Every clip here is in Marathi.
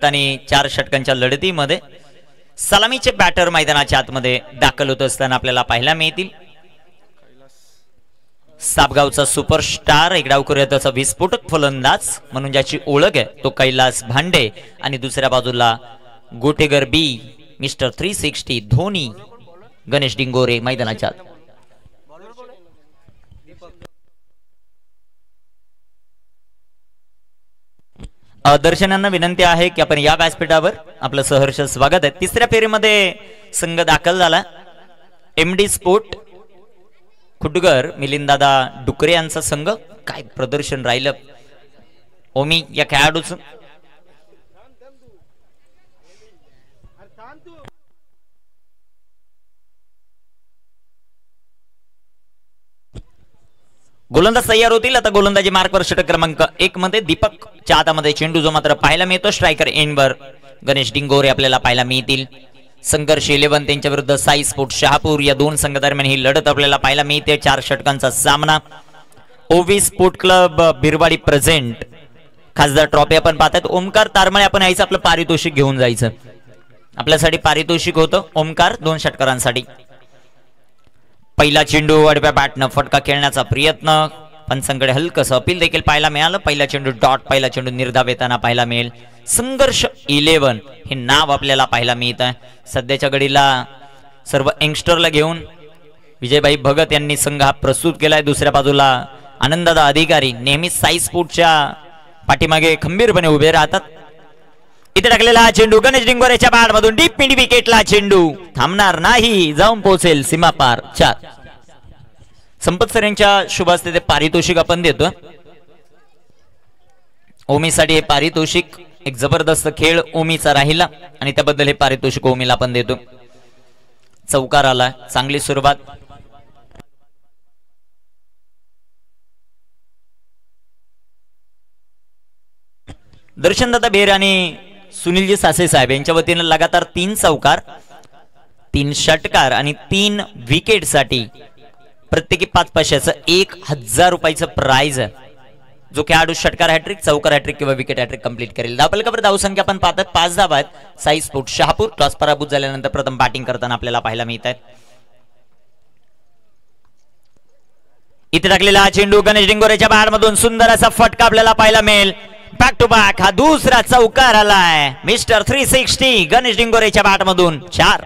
आणि 4 षटकांच्या लढतीमध्ये सलामीचे बॅटर मैदानाच्या आतमध्ये दाखल होत असताना आपल्याला पाहायला मिळतील. सापगावचा सुपरस्टार एक डावखुरा त्याचा विस्फोटक फलंदाज म्हणून ज्याची ओळख आहे तो कैलास भांडे आणि दुसऱ्या बाजूला गोटेगर बी मिस्टर 360 धोनी गणेश डिंगोरे मैदानाच्या आत. दर्शनांना विनंती आहे की आपण या व्यासपीठावर आपलं सहर्ष स्वागत आहे. तिसऱ्या फेरीमध्ये संघ दाखल झाला. एमडी स्पोर्ट खुटगर मिलिंददादा डुकरे यांचा संघ. काय प्रदर्शन राहिलं ओमी या खेळाडूचं. गोलंदाज तयार होतील. आता गोलंदाजी मार्कवर षटक क्रमांक 1 मध्ये दीपकच्या हातामध्ये चेंडू जो मात्र पाहायला मिळतो. स्ट्रायकर एंडवर गणेश डिंगोरे आपल्याला पाहायला मिळतील. संघर्ष 11 त्यांच्या विरुद्ध साई स्पोर्ट शहापूर या दोन संघादरम्यान ही लढत आपल्याला पाहायला मिळते. 4 षटकांचा सामना. ओवी स्पोर्ट क्लब बिरवाडी प्रेझेंट खासदार ट्रॉफी आपण पाहतात. ओमकार तारमळे आपण यायचं आपलं पारितोषिक घेऊन जायचं. आपल्यासाठी पारितोषिक होतं ओमकार 2 षटकारांसाठी. पहिला चेंडू आडव्या बॅटनं फटका खेळण्याचा प्रयत्न पंचांकडे हलकसं अपील देखील पाहायला मिळालं. पहिला चेंडू डॉट पहिला चेंडू निर्धाव येताना पाहायला मिळेल. संघर्ष 11 हे नाव आपल्याला पाहायला मिळत आहे. सध्याच्या घडीला सर्व यंगस्टरला घेऊन विजयभाई भगत यांनी संघ हा प्रस्तुत केलाय. दुसऱ्या बाजूला आनंददा अधिकारी नेहमी साई स्पोर्टच्या पाठीमागे खंबीरपणे उभे राहतात. इथे टाकलेला हा चेंडू गणेश डिंगोरेच्या बॅट मधून डीप मिड विकेटला चेंडू थांबणार नाही, जाऊन पोहोचेल सीमापार 4. संपत सर यांच्या शुभ हस्ते ते पारितोषिक आपण देतो. ओमीसाठी हे पारितोषिक. एक जबरदस्त खेळ ओमीचा राहिला आणि त्याबद्दल हे पारितोषिक ओमीला आपण देतो. चौकार आला, चांगली सुरुवात. दर्शनदादा बेर आणि सुनीलजी सासे साहेब यांच्या वतीने लगातार 3 चौकार 3 षटकार आणि 3 विकेट साठी प्रत्येकी 5 पैशाचं 1000 रुपयाचं प्राइज आहे. जो खेळाडू षटकार हॅट्रिक चौकार हॅट्रिक किंवा विकेट हॅट्रिक कंप्लीट करेल. धावफलकावर धावसंख्या आपण पाहतात 5 धावा आहेत. साई स्पोर्ट शहापूर टॉस पराभूत झाल्यानंतर प्रथम बॅटिंग करताना आपल्याला पाहायला मिळत आहे. इथे टाकलेला हा चेंडू गणेश डिंगोरेच्या बॅट मधून सुंदर असा फटका आपल्याला पाहायला मिळेल. बॅक टू बॅक हा दुसरा चौकार आलाय. मिस्टर 360 गणेश डिंगोरेच्या बॅट मधून 4.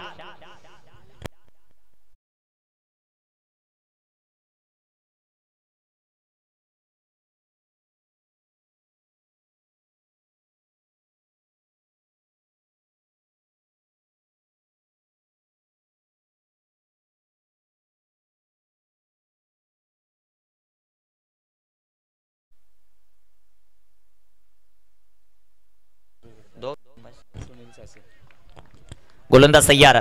गोलंदाज तयार.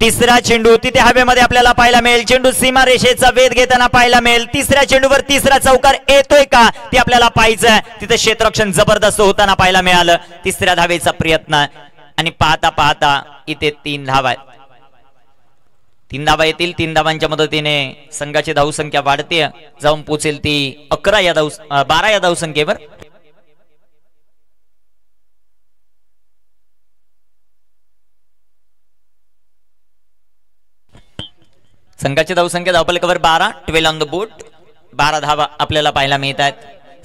तिसरा चेंडू तिथे हवेमध्ये आपल्याला पाहायला मिळेल. चेंडू सीमा रेषेचा वेध घेताना पाहायला मिळेल. तिसऱ्या चेंडूवर तिसरा चौकार येतोय का ते आपल्याला पाहायचंय. तिथे क्षेत्ररक्षण जबरदस्त होताना पाहायला मिळालं. तिसऱ्या धावेचा प्रयत्न आणि पाहता पाहता इथे 3 धावा आहेत. 3 धावा येतील. 3 धावांच्या मदतीने संघाची धावसंख्या वाढते, जाऊन पोहोचेल ती 12 या धावसंख्येवर. संघाची धावसंख्या धावफलकावर 12. 12 ऑन द बोर्ड. 12 धावा आपल्याला पाहायला मिळत आहेत.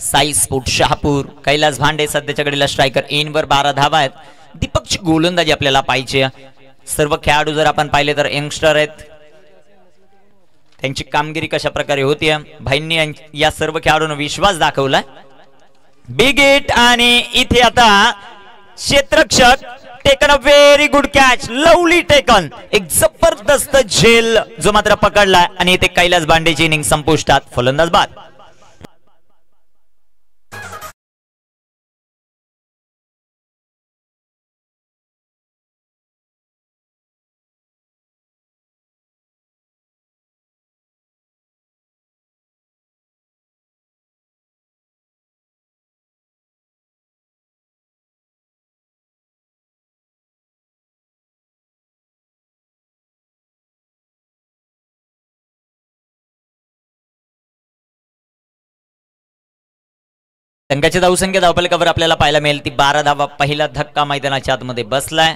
साई स्पोर्ट शहापूर कैलास भांडे सध्याच्या घडीला स्ट्रायकर एनवर 12 धावा आहेत. दीपकची गोलंदाजी आपल्याला पाहिजे. सर्व खेळाडू जर आपण पाहिले तर यंगस्टर आहेत. त्यांची कामगिरी कशा प्रकारे होती. भाईंनी या सर्व खेळाडूंना विश्वास दाखवलाय. बिग हिट आणि इथे आता क्षेत्ररक्षक taken a very good catch. Lovely taken. एक जबरदस्त झेल जो मात्र पकडला आणि इथे कैलास भांडेची इनिंग संपुष्टात. फलंदाज बाद. संघाची धावसंख्या धावफलकावर आपल्याला पाहायला मिळेल ती 12 धावा. पहिला धक्का मैदानाच्या आतमध्ये बसलाय.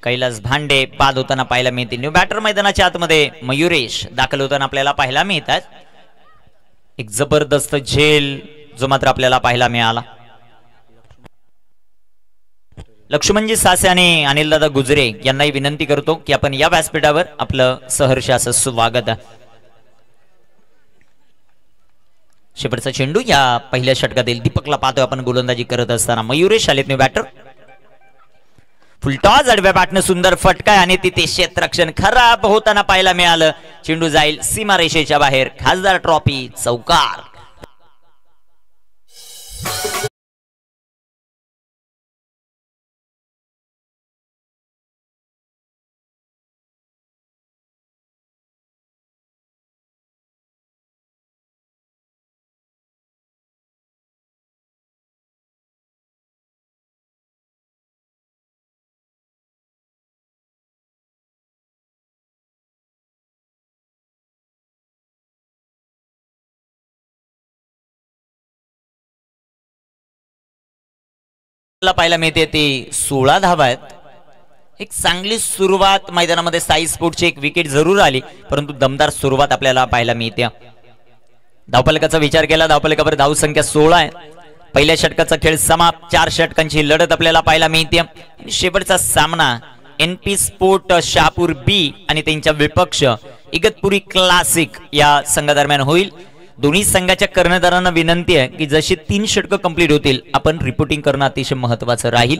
कैलास भांडे बाद होताना पाहायला मिळतील. न्यू बॅटर मैदानाच्या आतमध्ये मयुरेश दाखल होताना आपल्याला पाहायला मिळतात. एक जबरदस्त झेल जो मात्र आपल्याला पाहायला मिळाला. लक्ष्मणजी सासे आणि अनिलदादा गुजरे यांनाही विनंती करतो की आपण या व्यासपीठावर आपलं सहर्ष असं स्वागत. शेवटचा चेंडू या पहिल्या षटकातील दीपकला पाहतोय आपण गोलंदाजी करत असताना. मयुरेश आलेत न्यू बॅटर. फुलटॉस आडव्या बॅटनं सुंदर फटका आणि तिथे क्षेत्ररक्षण खराब होताना पाहायला मिळालं. चेंडू जाईल सीमारेषेच्या बाहेर. खासदार ट्रॉफी चौकार. पाहायला मिळते ती 16 धावा आहेत. एक चांगली सुरुवात मैदानामध्ये 6 स्फोटची एक विकेट जरूर आली परंतु दमदार सुरुवात आपल्याला पाहायला मिळते. धावफलकाचा विचार केला धावफलकावर धाव संख्या 16 आहे. पहिल्या षटकाचा खेळ समाप्त. 4 षटकांची लढत आपल्याला पाहायला मिळते. शेवटचा सामना NP स्पोर्ट शहापूर बी आणि त्यांच्या विपक्ष इगतपुरी क्लासिक या संघादरम्यान होईल. दोन्ही संघाच्या कर्णधारांना विनंती आहे की जशी 3 षटक कंप्लीट होतील आपण रिपोर्टिंग करणं अतिशय महत्वाचं राहील.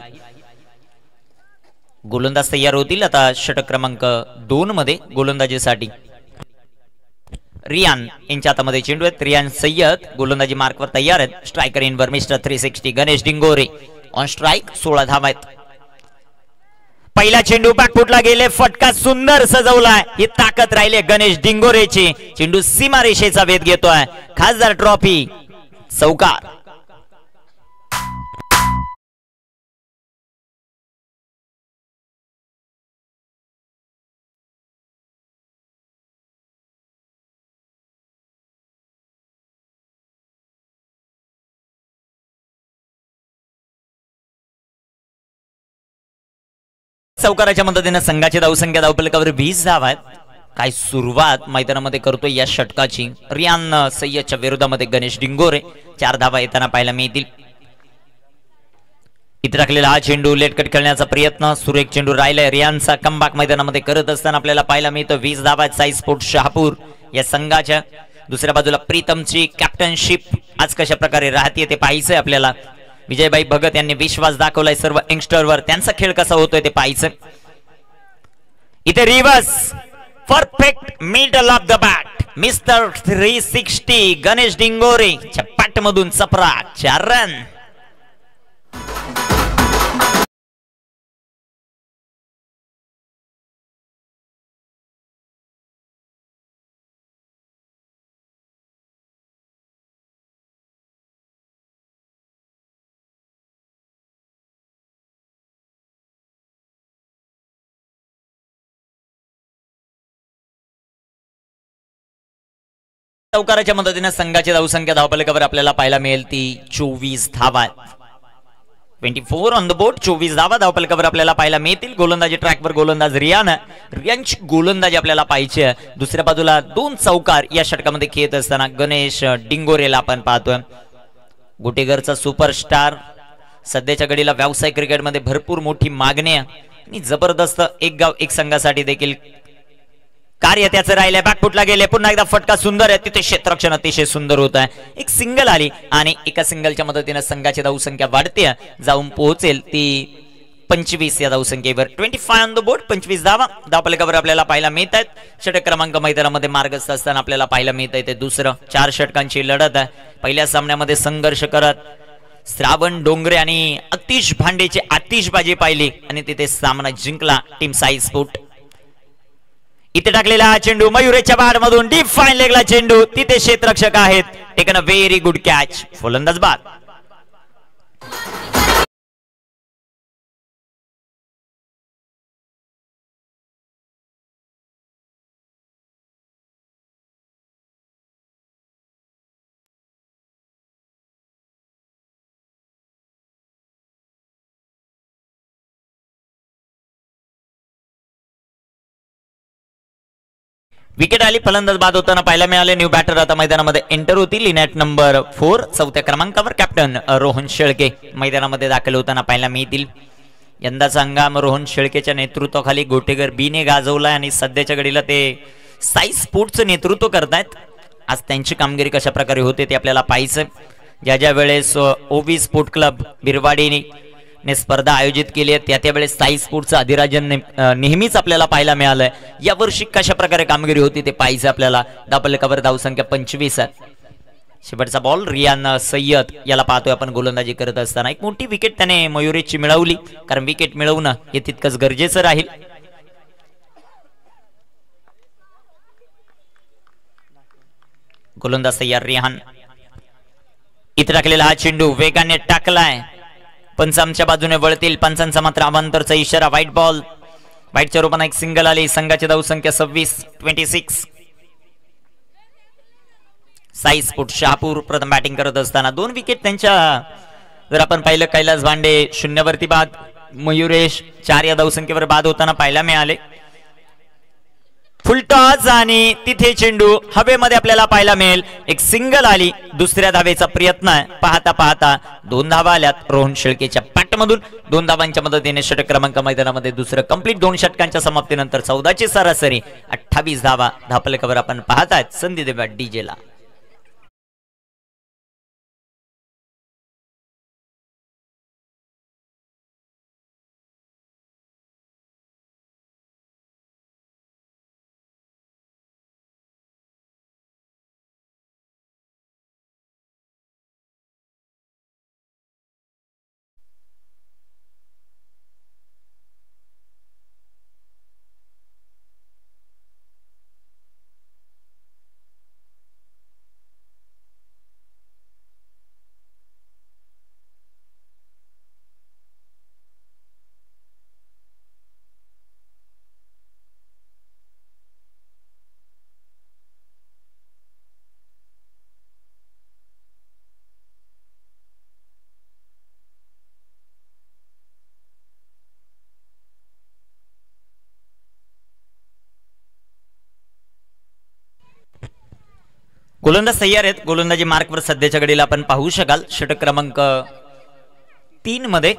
गोलंदाज तयार होतील आता षटक क्रमांक 2 मध्ये गोलंदाजीसाठी रियान यांच्या हातामध्ये चेंडू आहेत. रियान सय्यद गोलंदाजी मार्कवर तयार आहेत. स्ट्रायकर इनवर mister 360 Ganesh Dingore on strike. 16 धावा आहेत. पहिला चेंडू बॅकफुटला गेले. फटका सुंदर सजवलाय. ही ताकद राहिले गणेश डिंगोरेची. चेंडू सीमारेषेचा वेध घेतोय. खासदार ट्रॉफी चौकार. चौकाराच्या मदतीने संघाची धावसंख्या धावफलकावर 20 धावा आहेत. काय सुरुवात मैदानामध्ये करतोय या षटकाची. रियान सय्यदच्या विरोधामध्ये गणेश डिंगोरे 4 धावा येताना पाहायला मिळतील. इथे टाकलेला हा चेंडू लेटकट खेळण्याचा प्रयत्न. सुरेख चेंडू राहिलाय. रियानचा कमबॅक मैदानामध्ये करत असताना आपल्याला पाहायला मिळतं. 20 धावा आहेत 6 स्पोर्ट शहापूर या संघाच्या. दुसऱ्या बाजूला प्रीतमची कॅप्टनशिप आज कशा प्रकारे राहते ते पाहायचंय आपल्याला. विजयभाई भगत यांनी विश्वास दाखवलाय सर्व यंगस्टरवर. त्यांचा खेळ कसा होतोय ते पाहायचं. इथे reverse perfect middle of the bat mister 360 Ganesh Dingore च्या बॅट मधून चपरा 4 रन. चौकाराच्या मदतीने संघाची धावसंख्या धावफलकावर आपल्याला पाहायला मिळेल ती 24 धावा. 24 ऑन द बोर्ड. 24 धावा धावफलकावर आपल्याला पाहायला मिळतील. गोलंदाजी ट्रॅकवर गोलंदाज रियानची गोलंदाजी आपल्याला पाहिजे. दुसऱ्या बाजूला 2 चौकार या षटकामध्ये खेळत असताना गणेश डिंगोरेला आपण पाहतोय. गुटेघरचा सुपरस्टार. सध्याच्या घडीला व्यावसायिक क्रिकेटमध्ये भरपूर मोठी मागणी आणि जबरदस्त एक गाव एक संघासाठी देखील कार्य त्याचं राहिले. बॅकफुटला गेले. पुन्हा एकदा फटका सुंदर आहे. तिथे क्षेत्ररक्षण अतिशय सुंदर होत आहे. एक सिंगल आली आणि एका सिंगलच्या मदतीने संघाची धावसंख्या वाढते जाऊन पोहोचेल ती 25 या धावसंख्येवर. 25 ऑन द बोर्ड. 25 धावा धावफलकावर आपल्याला पाहायला मिळत आहेत. षटक क्रमांक मैदानामध्ये मार्गस्थ असताना आपल्याला पाहायला मिळत आहे ते दुसरं. 4 षटकांची लढत आहे. पहिल्या सामन्यामध्ये संघर्ष करत श्रावण डोंगरे आणि अतिश भांडेची आतिषबाजी पाहिली आणि तिथे सामना जिंकला टीम 6 स्पोर्ट. इथे टाकलेला हा चेंडू मयुरेच्या बॅट मधून डीप फाईन लेगला चेंडू. तिथे क्षेत्ररक्षक आहेत. Taken a very good catch. फलंदाज बाद. विकेट आली, फलंदाज बाद होताना पाहायला मिळाले. न्यू बॅटर आता मैदानामध्ये एंटर होतील. इनॅट नंबर 4 चौथ्या क्रमांकावर कॅप्टन रोहन शेळके मैदानामध्ये दाखल होताना पाहायला मिळतील. यंदाचा हंगाम रोहन शेळकेच्या नेतृत्वाखाली गोटेगर बीने गाजवलाय आणि सध्याच्या घडीला ते साई स्पोर्ट्सचं नेतृत्व करतायत. आज त्यांची कामगिरी कशा प्रकारे होते ते आपल्याला पाहायचं. ज्या वेळेस ओवी स्पोर्ट क्लब बिरवाडीने स्पर्धा आयोजित केली आहे त्यावेळेस साई स्पोर्ट्सचं अधिराजन नेहमीच आपल्याला पाहायला मिळालंय. यावर्षी कशा प्रकारे कामगिरी होती ते पाहायचं आपल्याला. धापलकावर धावसंख्या 25 आहे. शेवटचा बॉल रियान सय्यद याला पाहतोय आपण गोलंदाजी करत असताना. एक मोठी विकेट त्याने मयुरेशची मिळवली, कारण विकेट मिळवणं हे तितकंच गरजेचं राहील. गोलंदाज तयार रिहान. इथे टाकलेला हा चेंडू वेगाने टाकलाय. पंच आमच्या बाजूने वळतील. पंचांचा मात्र अवांतरचा इशारा. White ball. व्हाईटच्या रूपाने एक सिंगल आली. संघाची धावसंख्या 26. साई स्पोर्ट शहापूर प्रथम बॅटिंग करत असताना 2 विकेट त्यांच्या. जर आपण पाहिलं कैलास भांडे 0 वरती बाद, मयुरेश 4 या धावसंख्येवर बाद होताना पाहायला मिळाले. फुलटॉस आणि तिथे चेंडू हवेमध्ये आपल्याला पाहायला मिळेल. एक सिंगल आली. दुसऱ्या धावेचा प्रयत्न आहे. पाहता पाहता 2 धावा आल्यात रोहन शेळकेच्या पॅटमधून. 2 धावांच्या मदतीने षटक क्रमांक मैदानामध्ये दुसरं कंप्लीट. 2 षटकांच्या समाप्तीनंतर 14ची सरासरी 28 धावा. धापलकावर आपण पाहतायत संधी देवा डीजेला. गोलंदाज तयार आहेत. गोलंदाजी मार्कवर सध्याच्या घडीला आपण पाहू शकाल. षटक क्रमांक 3 मध्ये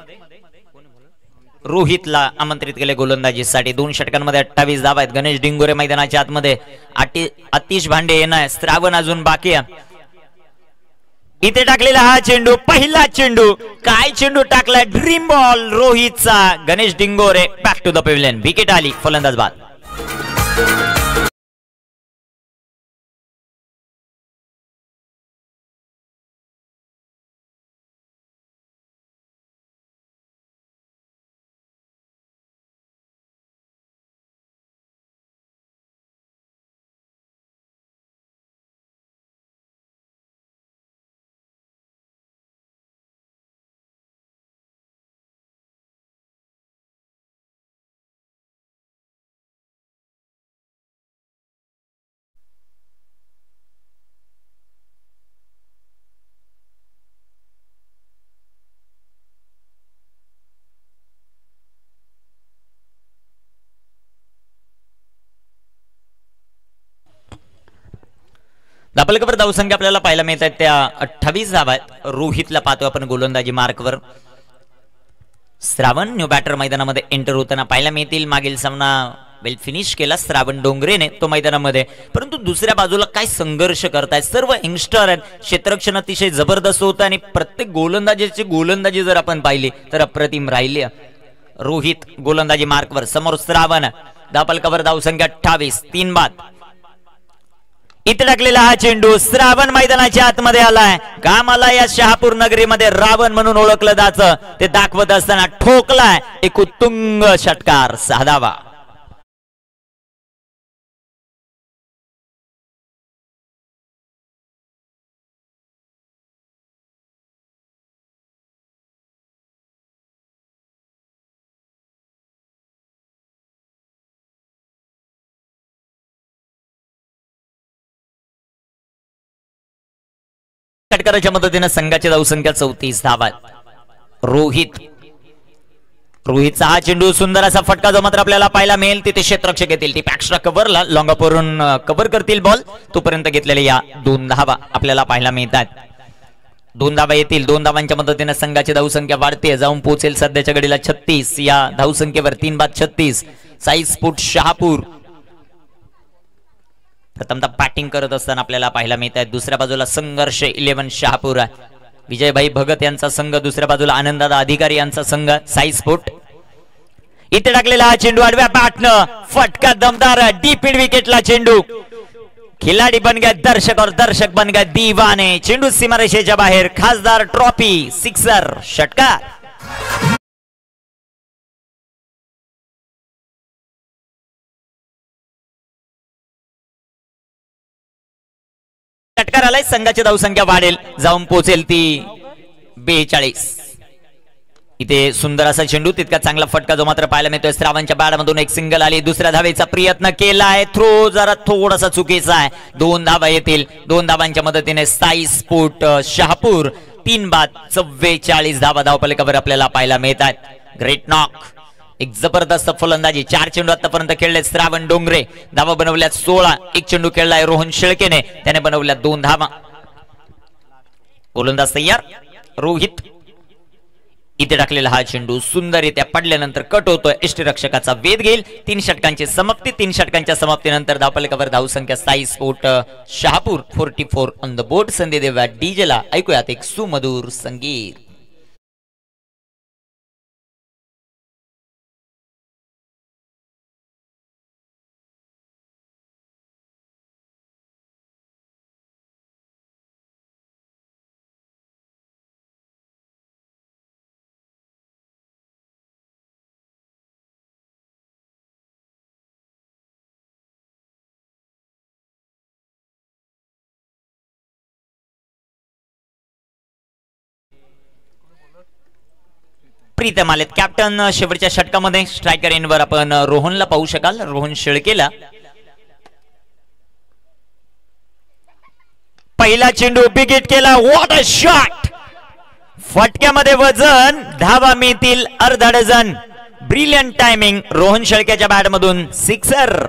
रोहितला आमंत्रित केले गोलंदाजीसाठी. 2 षटकांमध्ये 28 धावा आहेत. गणेश डिंगोरे मैदानाच्या आतमध्ये. आतिश भांडे येणार. श्रावण अजून बाकी आहे. इथे टाकलेला हा चेंडू, पहिला चेंडू. काय चेंडू टाकलाय. ड्रीम बॉल रोहितचा. Ganesh Dingore back to the pavilion. Wicket आली. फलंदाज बाद. धापलकावर धावसंख्या आपल्याला पाहायला मिळत आहेत त्या 28 धावा आहेत. रोहितला पाहतो आपण गोलंदाजी मार्कवर. श्रावण न्यू बॅटर मैदानामध्ये एंटर होताना पाहायला मिळतील. मागील सामना वेल फिनिश केला श्रावण डोंगरेने तो मैदानामध्ये. परंतु दुसऱ्या बाजूला काय संघर्ष करतायत. सर्व यंगस्टर आहेत. क्षेत्ररक्षण अतिशय जबरदस्त होतं आणि प्रत्येक गोलंदाजी जर आपण पाहिली तर अप्रतिम राहिली. रोहित गोलंदाजी मार्कवर. समोर श्रावण. धापलकावर धावसंख्या 28. 3 बाद. इथे टाकलेला हा चेंडू. श्रावण मैदानाच्या आतमध्ये आलाय. कामाला या शहापूर नगरीमध्ये रावण म्हणून ओळखलं जातं ते दाखवत असताना ठोकलाय. एक उत्तुंग षटकार. 6 धावा. षटकाराच्या मदतीने संघाची धावसंख्या 34 धावा. रोहित रोहितचा हा चेंडू सुंदर असा फटका जो मात्र आपल्याला पाहायला मिळेल तिथे क्षेत्ररक्षक येतील ती एक्स्ट्रा कव्हरला लॉंग अपवरून कव्हर करतील बॉल तोपर्यंत घेतलेले या 2 धावा आपल्याला पाहायला मिळतात. 2 धावा येतील 2 धावांच्या मदतीने संघाची धावसंख्या वाढते जाऊन पोहोचेल सध्याच्या घडीला 36 या धावसंख्येवर 3/36. साई स्पोर्ट शहापूर प्रथमतः बॅटिंग करत असताना आपल्याला पाहायला मिळत आहे. दुसऱ्या बाजूला संघर्ष 11 शहापूर विजयभाई भगत यांचा संघ दुसऱ्या बाजूला आनंददादा अधिकारी यांचा संघ साई स्पोर्ट. इथे टाकलेला हा चेंडू आडव्या बॅटनं फटका दमदार डीप मिड विकेटला चेंडू खिलाडी बन गए दर्शक और दर्शक बन गए दीवाने. चेंडू सीमारेषेच्या बाहेर खासदार ट्रॉफी सिक्सर षटकार. षटकार आलाय संघाची धावसंख्या वाढेल जाऊन पोहोचेल ती 42. इथे सुंदर असा चेंडू तितका चांगला फटका जो मात्र पाहायला मिळतोय. श्रावणच्या बॅटमधून एक सिंगल आली दुसऱ्या धावेचा प्रयत्न केलाय थ्रो जरा थोडासा चुकीचा आहे. 2 धावा येतील 2 धावांच्या मदतीने साई स्पोर्ट शहापूर 3/44 धावा धावफलकावर आपल्याला पाहायला मिळतात. ग्रेट नॉक एक जबरदस्त फलंदाजी 4 चेंडू आतापर्यंत खेळले श्रावण डोंगरे धावा बनवल्यात 16. एक चेंडू खेळलाय रोहन शेळकेने त्याने बनवल्या 2 धावा. गोलंदाज तयार रोहित. इथे टाकलेला हा चेंडू सुंदररित्या पडल्यानंतर कट होतोय यष्टीरक्षकाचा वेध घेईल. 3 षटकांची समाप्ती 3 षटकांच्या समाप्तीनंतर धावफलकावर धावसंख्या Sai sport Shahapur 44 on the board. संधी देऊया डीजेला ऐकूयात एक सुमधुर संगीत. प्रीतम आलेत कॅप्टन. शेवटच्या षटकामध्ये स्ट्रायकर एंडवर आपण रोहनला पाहू शकाल. रोहन शेळकेला पहिला चेंडू बिगिट केला. What a shot. फटक्यामध्ये वजन धावा मिळतील अर्धा डझन. ब्रिलियंट टायमिंग रोहन शेळकेच्या बॅट मधून सिक्सर.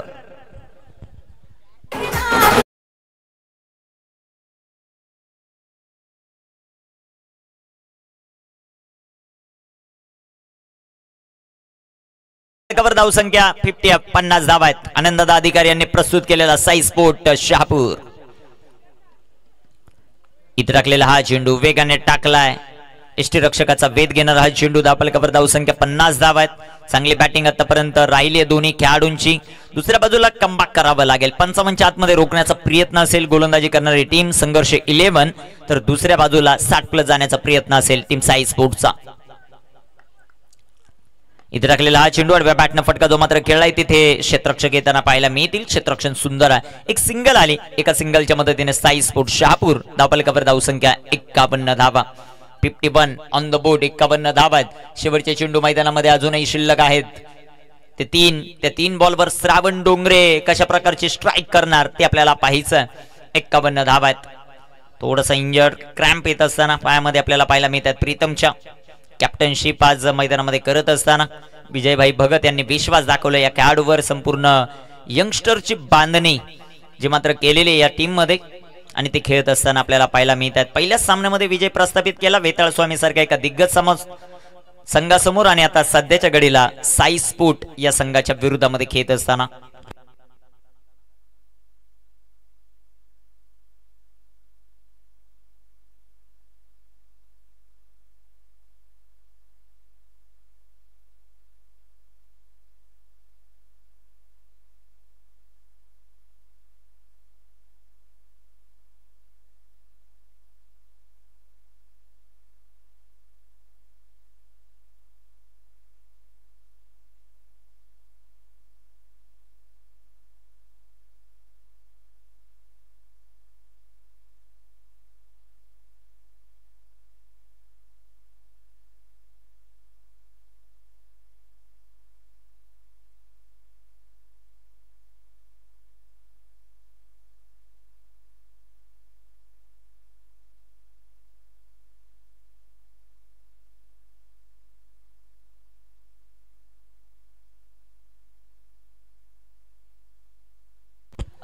धावसंख्या 50 धावा आहेत. आनंददा अधिकारी यांनी प्रस्तुत केलेला साई स्पोर्ट शहापूर. इथे टाकलेला हा चेंडू वेगाने टाकलाय यष्टीरक्षकाचा वेध घेणारा हा चेंडू धावफलकावर धावसंख्या 50 धावा आहेत. चांगली बॅटिंग आतापर्यंत राहिली आहे दोन्ही खेळाडूंची. दुसऱ्या बाजूला कमबॅक करावं लागेल. 55 आतमध्ये रोखण्याचा प्रयत्न असेल गोलंदाजी करणारी टीम संघर्ष 11 तर दुसऱ्या बाजूला 60+ जाण्याचा प्रयत्न असेल टीम साई स्पोर्टचा. इथे टाकलेला हा चेंडू आडव्या बॅटनं फटका जो मात्र खेळलाय तिथे क्षेत्ररक्षक येताना पाहायला मिळतील. क्षेत्ररक्षण सुंदर आहे. एक सिंगल आली. एका सिंगलच्या मदतीने साई स्पोर्ट शहापूर धावफलकावर धावसंख्या 51 धावा. 51 ऑन द बोर्ड 51 धावा आहेत. शेवटचे चेंडू मैदानामध्ये अजूनही शिल्लक आहेत. त्या 3 बॉलवर श्रावण डोंगरे कशा प्रकारची स्ट्राईक करणार ते आपल्याला पाहायचं. 51 धावा आहेत. थोडासा इंजर्ड क्रॅम्प येत असताना पायामध्ये आपल्याला पाहायला मिळतात. प्रीतमच्या कॅप्टनशिप आज मैदानामध्ये करत असताना विजयभाई भगत यांनी विश्वास दाखवला या खेळाडूवर. संपूर्ण यंगस्टरची बांधणी जी मात्र केलेली या टीम मध्ये आणि ते खेळत असताना आपल्याला पाहायला मिळतात. पहिल्याच सामन्यामध्ये विजय प्रस्थापित केला वेताळ स्वामी सारख्या एका दिग्गज संघासमोर आणि आता सध्याच्या घडीला साई स्पोर्ट या संघाच्या विरोधामध्ये खेळत असताना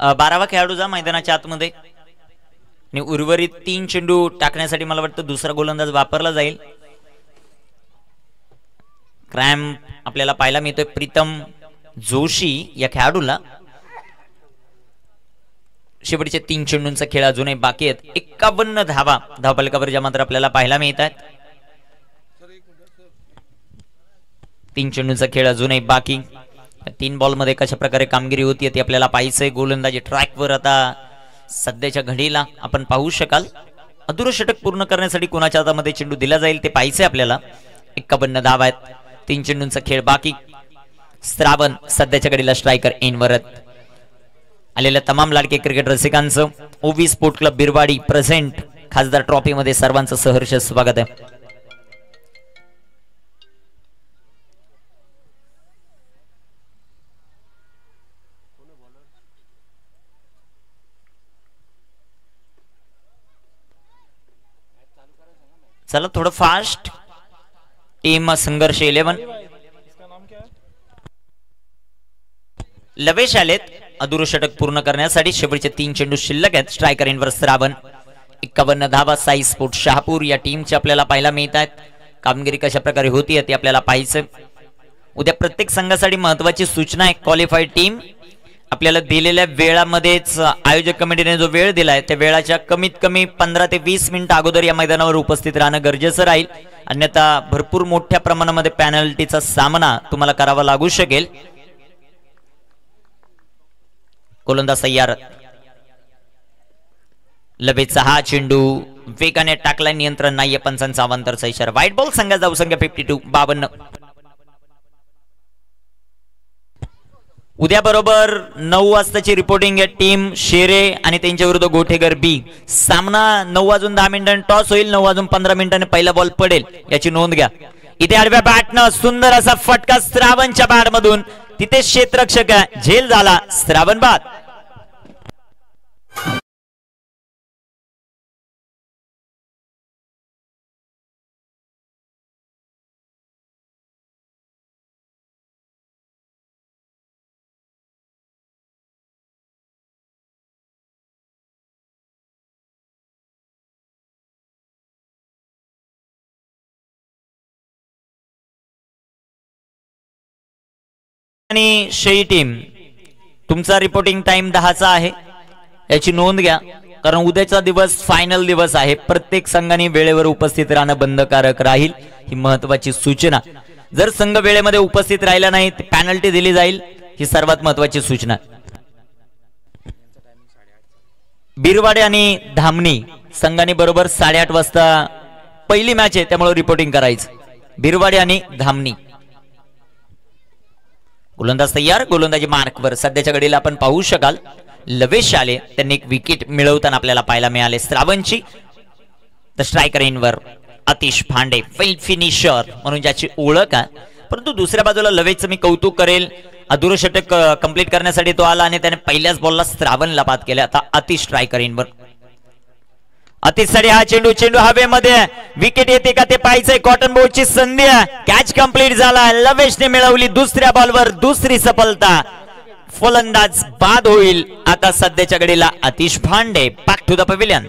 12वा खेळाडू जा मैदानाच्या आतमध्ये आणि उर्वरित 3 चेंडू टाकण्यासाठी मला वाटतं दुसरा गोलंदाज वापरला जाईल. क्रॅम्प आपल्याला पाहायला मिळतोय प्रीतम जोशी या खेळाडूला. शेवटचे 3 चेंडूंचा खेळ अजूनही बाकी आहेत. 51 धावा धावफलकावर मात्र आपल्याला पाहायला मिळत आहेत. 3 चेंडूंचा खेळ अजूनही बाकी. 3 बॉल मध्ये कशा प्रकारे कामगिरी होती ती आपल्याला पाहायचंय. गोलंदाजी ट्रॅकवर आता सध्याच्या घडीला आपण पाहू शकाल. अधुरं षटक पूर्ण करण्यासाठी कोणाच्या हातामध्ये चेंडू दिला जाईल ते पाहायचंय आपल्याला. 51 धावा आहेत. 3 चेंडूंचा खेळ बाकी. श्रावण सध्याच्या घडीला स्ट्रायकर इनवर. आलेल्या तमाम लाडके क्रिकेट रसिकांचं ओवी स्पोर्ट क्लब बिरवाडी प्रेझेंट खासदार ट्रॉफी मध्ये सर्वांचं सहर्ष स्वागत आहे. चला थोडं फास्ट. टीम संघर्ष 11 लवेश आलेत अधुरं षटक पूर्ण करण्यासाठी. शेवटचे 3 चेंडू शिल्लक आहेत. स्ट्रायकर इनवर श्रावण. 51 धावा साई स्पोर्ट शहापूर या टीमचे आपल्याला पाहायला मिळत आहेत. कामगिरी कशा प्रकारे होती ती आपल्याला पाहायचं. उद्या प्रत्येक संघासाठी महत्वाची सूचना आहे. क्वालिफाईड टीम आपल्याला दिलेल्या वेळामध्येच आयोजक कमिटीने जो वेळ दिलाय त्या वेळाच्या कमीत कमी 15 ते 20 मिनिटं अगोदर या मैदानावर उपस्थित राहणं गरजेचं राहील. अन्यथा भरपूर मोठ्या प्रमाणामध्ये पॅनल्टीचा सामना तुम्हाला करावा लागू शकेल. गोलंदाज तयार. लवेचा हा चेंडू वेगाने टाकला. नियंत्रण नाहीये. पंचांचा अवांतरचा इशारा. White ball. संघाचा धावसंख्या 52 52. उद्या बरोबर 9 वाजताची रिपोर्टिंग आहे. टीम शेरे आणि त्यांच्या विरुद्ध गोठेगर बी. सामना 9:10 टॉस होईल. 9:15 पहिला बॉल पडेल याची नोंद घ्या. इथे आडव्या बॅटनं सुंदर असा फटका श्रावणच्या बॅट मधून. तिथे क्षेत्ररक्षक झेल झाला. श्रावण बाद. आणि शेई टीम तुमचा रिपोर्टिंग टाइम 10चा आहे याची नोंद घ्या. कारण उद्याचा दिवस फायनल दिवस आहे. प्रत्येक संघाने वेळेवर उपस्थित राहणं बंधनकारक राहील. ही महत्वाची सूचना. जर संघ वेळेमध्ये उपस्थित राहिला नाही तर पॅनल्टी दिली जाईल. ही सर्वात महत्वाची सूचना. बिरवाडे आणि धामणी संघाने बरोबर 8:30 वाजता पहिली मॅच आहे त्यामुळे रिपोर्टिंग करायचं. बिरवाडे आणि धामणी. गोलंदाज तयार. गोलंदाजी मार्कवर. सध्याच्या घडीला आपण पाहू शकाल लवेश आले. त्यांनी एक विकेट मिळवताना आपल्याला पाहायला मिळाले. श्रावणची द स्ट्रायकर इनवर. अतिश भांडे वेल फिनिशर म्हणून ज्याची ओळख आहे. परंतु दुसऱ्या बाजूला लवेशचं मी कौतुक करेल. अधुरं षटक कंप्लीट करण्यासाठी तो आला आणि त्याने पहिल्याच बॉलला श्रावणला बाद केला. आता अतिश स्ट्रायकर इनवर. अतिशसाठी हा चेंडू हवेमध्ये. विकेट येते का ते पाहायचंय. कॉटन बोर्डची संधी. कॅच कंप्लीट झाला. लवेशने मिळवली दुसऱ्या बॉलवर दुसरी सफलता. फलंदाज बाद होईल. आता सध्याच्या घडीला अतिश भांडे बॅक टू द पॅव्हिलियन.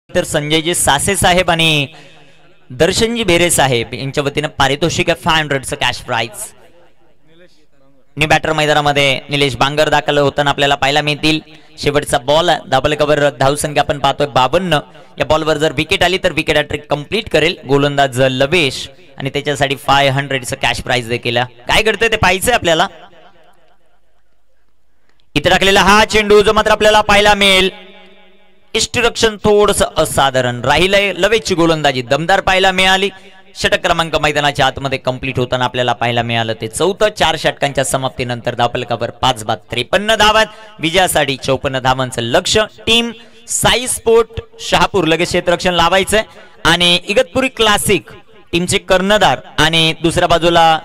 तर संजयजी सासे साहेब आणि दर्शनजी बेरे साहेब यांच्या वतीने पारितोषिक 500चं कॅश प्राइज. नि बॅटर मैदानामध्ये निलेश बांगर दाखल होताना आपल्याला पाहायला मिळतील. शेवटचा बॉल धावफलकावर धावसंख्या आपण पाहतोय 52. या बॉलवर जर विकेट आली तर विकेट हॅट्रिक कंप्लीट करेल गोलंदाज लवेश आणि त्याच्यासाठी 500चं कॅश प्राइज देखील. काय घडतंय ते पाहायचंय आपल्याला. इथे टाकलेला हा चेंडू जो मात्र आपल्याला पाहायला मिळेल. इष्टरक्षण थोडस असाधारण राहिलंय. लवेशची गोलंदाजी दमदार पाहायला मिळाली. षटक क्रमांक मैदानाच्या आतमध्ये कंप्लीट होताना आपल्याला पाहायला मिळालं ते चौथं. 4 षटकांच्या समाप्तीनंतर धावफलकावर 5 बाद 53 धावात विजयासाठी 54 धावांचं लक्ष्य. टीम साई स्पोर्ट शहापूर लगेच क्षेत्ररक्षण लावायचंय आणि इगतपुरी क्लासिक टीमचे कर्णधार आणि दुसऱ्या बाजूला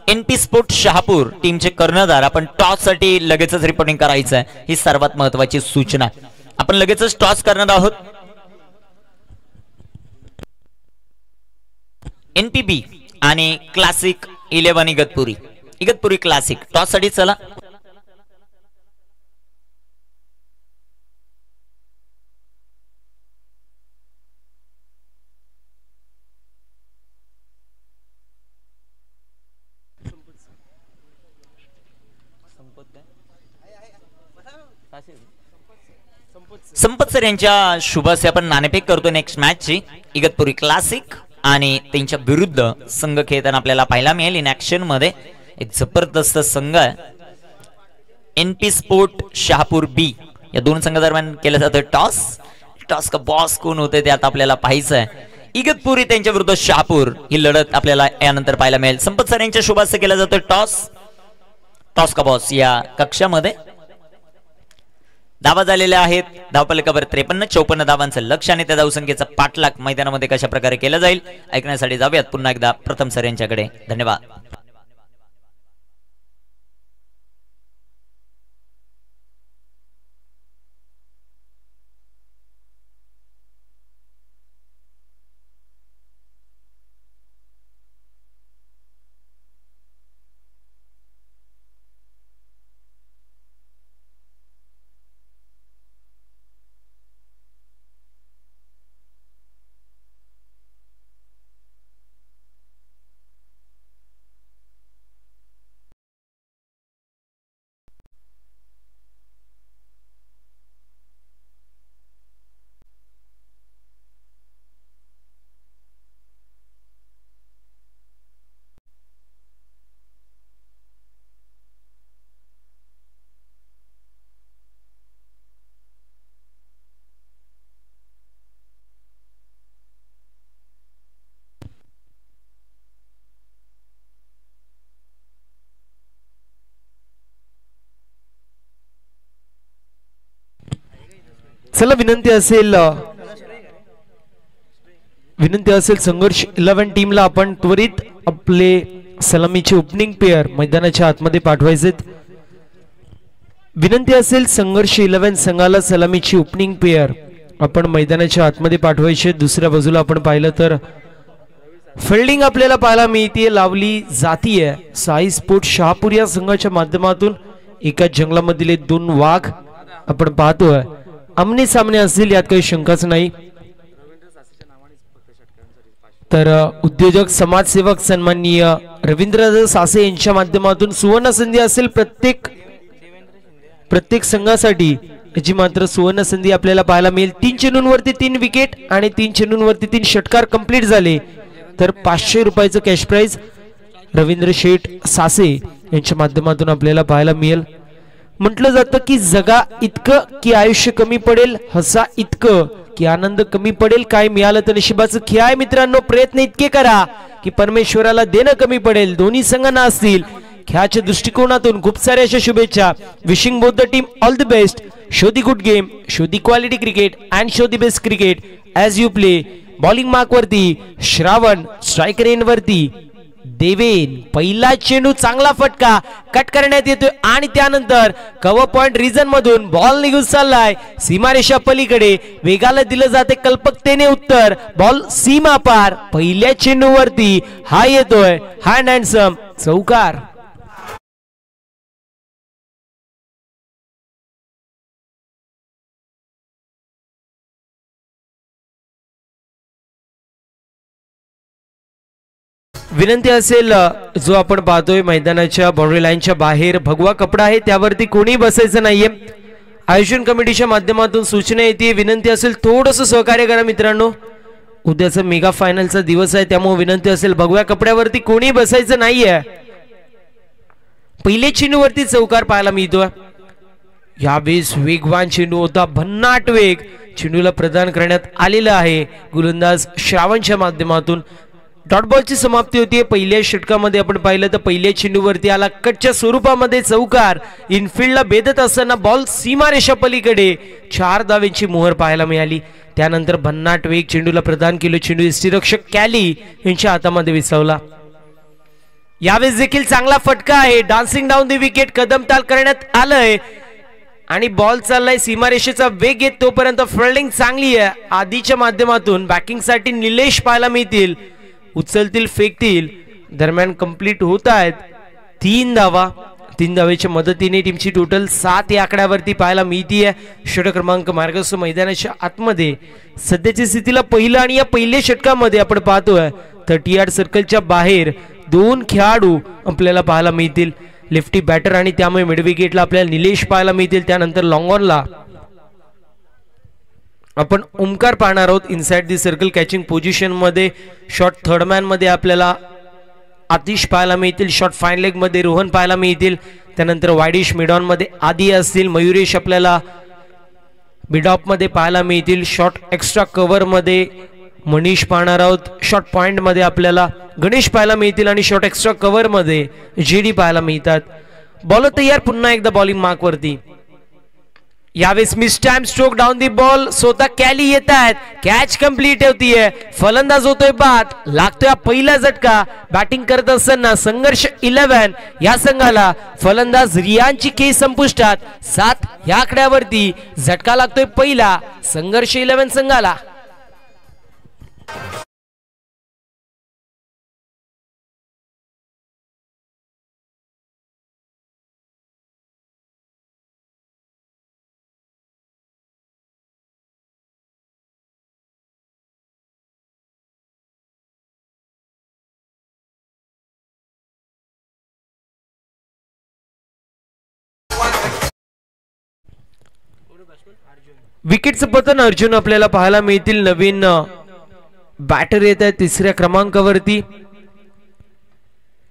एनपी स्पोर्ट शहापूर टीमचे कर्णधार आपण टॉस साठी लगेचच रिपोर्टिंग करायचं आहे. ही सर्वात महत्वाची सूचना. आपण लगेचच टॉस करणार आहोत. एनपीबी आणि क्लासिक 11 इगतपुरी क्लासिक टॉस साठी चला. संपत सर यांच्या शुभासे आपण नाणेफेक करतो नेक्स्ट मॅचची. इगतपुरी क्लासिक आणि त्यांच्या विरुद्ध संघ खेळताना आपल्याला पाहायला मिळेल इन ऍक्शन मध्ये एक जबरदस्त संघ आहे. एनपी स्पोर्ट शहापूर बी या दोन संघादरम्यान केलं जातं टॉस. टॉस का बॉस कोण होते ते आता आपल्याला पाहायचं आहे. इगतपुरी त्यांच्या विरुद्ध शहापूर ही लढत आपल्याला यानंतर पाहायला मिळेल. संपत सर यांच्या शुभासे केलं जातं टॉस का बॉस या कक्षामध्ये. धावा झालेल्या आहेत. धावफलकावर 53-54 धावांचं लक्ष आणि त्या धावसंख्येचा पाठलाग मैदानामध्ये कशा प्रकारे केला जाईल ऐकण्यासाठी जाऊयात पुन्हा एकदा प्रथम सर यांच्याकडे. धन्यवाद. चला विनंती असेल संघर्ष 11 टीमला आपण त्वरित आपले सलामीचे ओपनिंग पेयर मैदानाच्या आतमध्ये पाठवायचे. विनंती असेल संघर्ष 11 संघाला सलामीची ओपनिंग पेयर आपण मैदानाच्या आतमध्ये पाठवायचे. दुसऱ्या बाजूला आपण पाहिलं तर फिल्डिंग आपल्याला पाहायला मिळते लावली जातीये. साई स्पोर्ट शहापूर या संघाच्या माध्यमातून एका जंगलामधील 2 वाघ आपण पाहतोय. आमने सामने असतील यात काही शंकाच नाही. तर उद्योजक समाजसेवक सन्माननीय रवींद्र सासे यांच्या माध्यमातून सुवर्ण संधी असेल प्रत्येक संघासाठी. याची मात्र सुवर्ण संधी आपल्याला पाहायला मिळेल. 3 चेंडूंवरती 3 विकेट आणि 3 चेंडूंवरती 3 षटकार कंप्लीट झाले तर 500 रुपयाचं कॅश प्राइज रवींद्र शेठ सासे यांच्या माध्यमातून आपल्याला पाहायला मिळेल. म्हटलं जातं की जगा इतकं की आयुष्य कमी पडेल, हसा इतकं की आनंद कमी पडेल. काय मिळालं तर नशिबाचं खेळ आहे मित्रांनो. प्रयत्न इतके करा की परमेश्वराला देणं कमी पडेल. दोन्ही संघांना असतील खेळाच्या दृष्टिकोनातून खूप साऱ्या अशा शुभेच्छा. Wishing both the team all the best. Show the good game, show the quality cricket and show the best cricket as you play. Bowling mark वरती श्रावण, स्ट्रायकर एंड वरती देवेन. पहिला चेंडू चांगला फटका कट करण्यात येतोय आणि त्यानंतर कव्हर पॉइंट रिजन मधून बॉल निघून चाललाय सीमारेषा पलीकडे. वेगाला दिलं जाते कल्पकतेने उत्तर. बॉल सीमा पार. पहिल्या चेंडूवरती हा येतोय हँड हँडसम चौकार. विनंती असेल जो आपण पाहतोय मैदानाच्या बाउंड्री लाईनच्या बाहेर भगवा कपडा आहे त्यावरती कोणी बसायचं नाहीये. आयोजन कमिटीच्या माध्यमातून सूचना येते. विनंती असेल थोडंसं सहकार्य करा मित्रांनो. उद्याचा मेगा फायनलचा दिवस आहे त्यामुळे विनंती असेल भगव्या कपड्यावरती कोणी बसायचं नाहीये. पहिल्या चेंडूवरती चौकार पाहायला मिळतोय. यावेळेस वेगवान चेंडू होता. भन्नाट वेग चेंडूला प्रदान करण्यात आलेला आहे गोलंदाज श्रावणच्या माध्यमातून. डॉट बॉलची समाप्ती होतीये. पहिल्या षटकामध्ये आपण पाहिलं तर पहिल्या चेंडूवरती आला कटच्या स्वरूपामध्ये चौकार. इनफिल्डला भेदत असताना बॉल सीमारेषा पलीकडे 4 धावांची मोहर पाहायला मिळाली. त्यानंतर भन्नाट वेग चेंडूला प्रदान केलं. चेंडू यष्टीरक्षक कॅली यांच्या हातामध्ये विसावला. यावेळेस देखील चांगला फटका आहे. डान्सिंग डाऊन द विकेट कदमताल करण्यात आलंय आणि बॉल चाललाय सीमारेषेचा वेग येत तोपर्यंत फिल्डिंग चांगली आहे. आधीच्या माध्यमातून बॅटिंग साठी निलेश पाहायला मिळतील. उचलतील फेकतील दरम्यान कंप्लीट होत आहेत 3 धावा. 3 धावेच्या मदतीने टीमची टोटल 7 या आकड्यावरती पाहायला मिळतीये. षटक क्रमांक मार्गस्थ मैदानाच्या आतमध्ये सध्याच्या स्थितीला पहिलं आणि या पहिल्या षटकामध्ये आपण पाहतोय 30 यार्ड सर्कलच्या बाहेर 2 खेळाडू आपल्याला पाहायला मिळतील. लेफ्टी बॅटर आणि त्यामुळे मिड विकेटला आपल्याला निलेश पाहायला मिळतील. त्यानंतर लॉंग ऑनला आपण ओमकार पाहणार आहोत. Inside the circle catching position मध्ये शॉर्ट थर्ड मॅन मध्ये आपल्याला आतिश पाहायला मिळतील. शॉर्ट फाईन लेग मध्ये रोहन पाहायला मिळतील. त्यानंतर वायडिश मिडॉन मध्ये आदी असतील. मयुरेश आपल्याला मिड ऑफ मध्ये पाहायला मिळतील. शॉर्ट एक्स्ट्रा कव्हर मध्ये मनीष पाहणार आहोत. शॉर्ट पॉइंट मध्ये आपल्याला गणेश पाहायला मिळतील आणि शॉर्ट एक्स्ट्रा कव्हर मध्ये जेडी पाहायला मिळतात. बॉलर तयार पुन्हा एकदा बॉलिंग मार्क वरती. यावेळेस miss time stroke down the ball. स्वतः कॅली येत आहेत. कॅच कंप्लीट होतीये. फलंदाज होतोय बाद. लागतोय पहिला झटका. बॅटिंग करत असताना संघर्ष 11 या संघाला. फलंदाज रियानची केस संपुष्टात 7 या आकड्यावरती झटका लागतोय पहिला. संघर्ष 11 संघाला. विकेटचं पतन अर्जुन आपल्याला पाहायला मिळतील. नवीन बॅटर येत आहे 3ऱ्या क्रमांकावरती.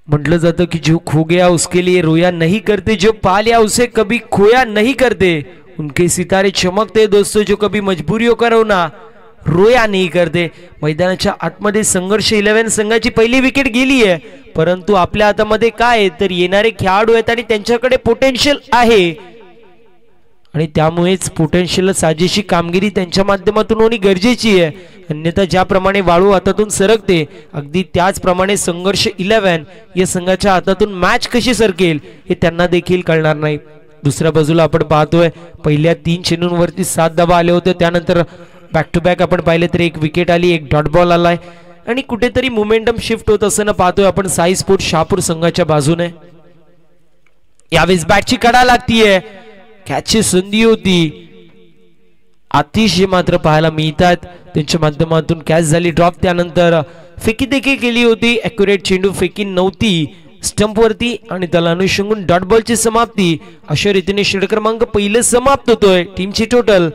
म्हटलं जातं की जो खो गया उसके लिए रोया नहीं करते, जो पा लिया उसे कभी खोया नहीं करते. उनके सितारे चमकते दोस्तों, जो कभी मजबूरियों का रोना रोया नहीं करते. मैदानाच्या आतमध्ये संघर्ष 11 संघाची पहिली विकेट गेली आहे. परंतु आपल्या हातामध्ये काय आहे तर येणारे खेळाडू आहेत आणि त्यांच्याकडे पोटेन्शियल आहे आणि त्यामुळेच पोटेन्शियल साजेशी कामगिरी त्यांच्या माध्यमातून होणे गरजेची आहे. अन्यथा ज्याप्रमाणे वाळू हातातून सरकते अगदी त्याचप्रमाणे संघर्ष 11 या संघाच्या हातातून मॅच कशी सरकेल हे त्यांना देखील कळणार नाही. दुसऱ्या बाजूला आपण पाहतोय पहिल्या 3 चेंडूंवरती 7 धावा आले होते. त्यानंतर बॅक टू बॅक आपण पाहिले तर 1 विकेट आली, 1 डॉट बॉल आलाय आणि कुठेतरी मोमेंटम शिफ्ट होत असताना पाहतोय आपण साई स्पोर्ट शहापूर संघाच्या बाजूने. यावेळेस बॅटची कडा लागतीये. कॅचची संधी होती. आतिश जे मात्र पाहायला मिळतात त्यांच्या माध्यमातून कॅच झाली ड्रॉप. त्यानंतर फेकी देखील केली होती. ॲक्युरेट चेंडू फेकी नव्हती स्टंप वरती आणि त्याला अनुषंगून डॉट बॉलची समाप्ती. अशा रीतीने षटक क्रमांक पहिलं समाप्त होतोय. टीमची टोटल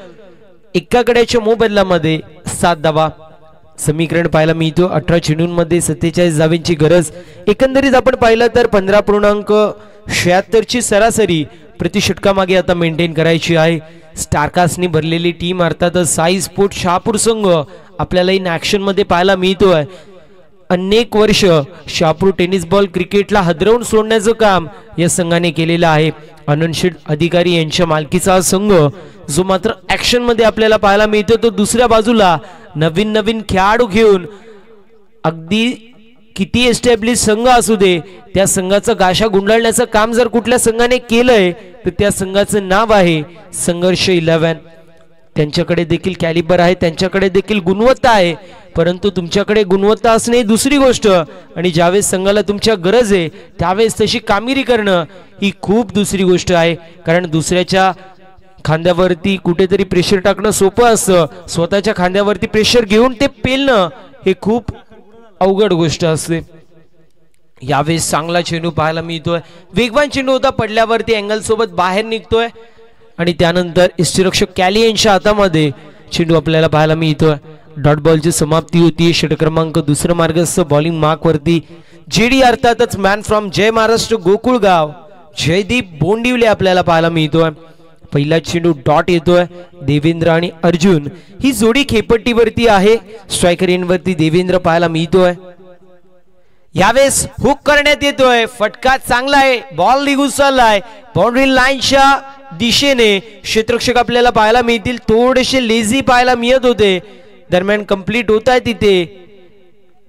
एका गड्याच्या मोबदल्यामध्ये 7 धावा. समीकरण पाहायला मिळतो 18 चेंडूंमध्ये 47 धावांची गरज. एकंदरीत आपण पाहिलं तर 15.76 ची सरासरी प्रति षटकामागे आता मेंटेन करायची आहे. स्टारकास्टनी भरलेली टीम अर्थातच साई स्पोर्ट शहापूर संघ आपल्याला इन ऍक्शन मध्ये पाहायला मिळतोय. अनेक वर्ष शहापूर टेनिस बॉल क्रिकेटला हदरवून सोडण्याचं काम या संघाने केलेलं आहे. आनंद शेठ अधिकारी यांच्या मालकीचा संघ जो मात्र ऍक्शन मध्ये आपल्याला पाहायला मिळतो. तो दुसऱ्या बाजूला नवीन खेळाडू घेऊन अगदी किती एस्टॅब्लिश संघ असू दे त्या संघाचं गाशा गुंडाळण्याचं काम जर कुठल्या संघाने केलंय तर त्या संघाचं नाव आहे संघर्ष 11. त्यांच्याकडे देखील कॅलिबर आहे, त्यांच्याकडे देखील गुणवत्ता आहे. परंतु तुमच्याकडे गुणवत्ता असणे दुसरी गोष्ट आणि ज्यावेळेस संघाला तुमच्या गरज आहे त्यावेळेस तशी कामगिरी करणं ही खूप दुसरी गोष्ट आहे. कारण दुसऱ्याच्या खांद्यावरती कुठेतरी प्रेशर टाकणं सोपं असतं. स्वतःच्या खांद्यावरती प्रेशर घेऊन ते पेलणं हे खूप अवघड गोष्ट असते. यावेळेस चांगला चेंडू पाहायला मिळतोय. वेगवान चेंडू होता. पडल्यावरती अँगल सोबत बाहेर निघतोय आणि त्यानंतर यष्टीरक्षक कॅली यांच्या हातामध्ये चेंडू आपल्याला पाहायला मिळतोय. डॉट बॉलची समाप्ती होती. षटक क्रमांक 2 मार्गस्थ बॉलिंग मार्क वरती जेडी अर्थातच मॅन फ्रॉम जय महाराष्ट्र गोकुळगाव जयदीप बोंडिवले आपल्याला पाहायला मिळतोय. पहिला चेंडू डॉट येतोय. देवेंद्र आणि अर्जुन ही जोडी खेपट्टीवरती आहे. स्ट्रायकर एंड वरती देवेंद्र पाहायला मिळतोय. यावेळेस हुक करण्यात येतोय, फटका चांगला आहे, बॉल निघून चाललाय बाउंड्री लाईनच्या दिशेने. क्षेत्ररक्षक आपल्याला पाहायला मिळतील, थोडेसे लेझी पाहायला मिळत होते. दरम्यान कंप्लीट होत आहे तिथे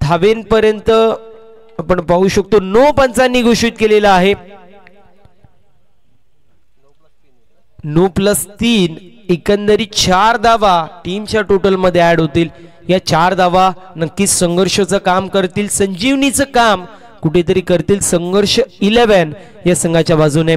धावेंपर्यंत आपण पाहू शकतो. नो पंचांनी घोषित केलेला आहे. 9+3 एकंदरीत 4 धावा टीमच्या टोटल मध्ये ऍड होतील. या 4 धावा नक्कीच संघर्षाचं काम करतील, संजीवनीचं काम कुठेतरी करतील संघर्ष 11 या संघाच्या बाजूने.